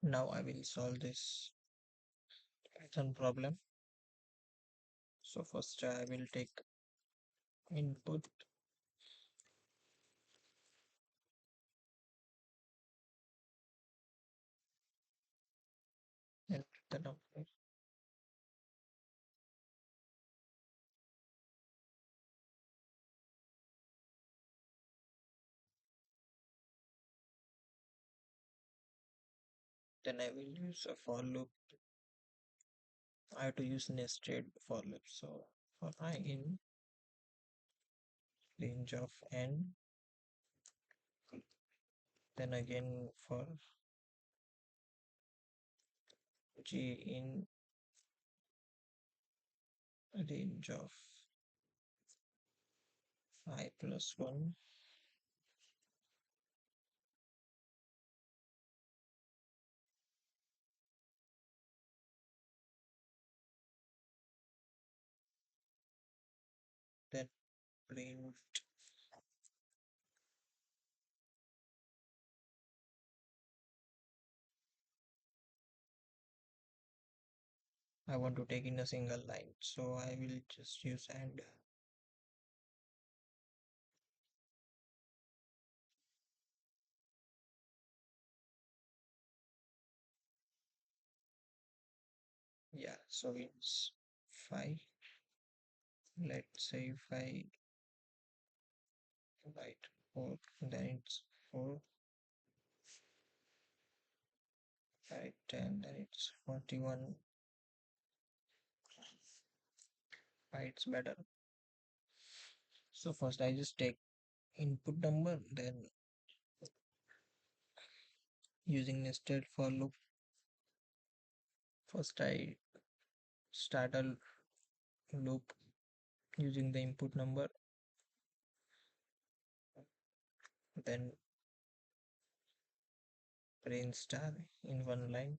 Now I will solve this Python problem. So first I will take input and the number. Then I will use a for loop. I have to use nested for loop. So for I in range of n, then again for g in range of I plus 1, then print I want to take in a single line. So I will just use and yeah, so it's 5. Let's say if I write 4, then it's 4, right, 10, then it's 41. Right, it's better. So first I just take input number, then using nested for loop, first I start a loop using the input number, then print star in one line,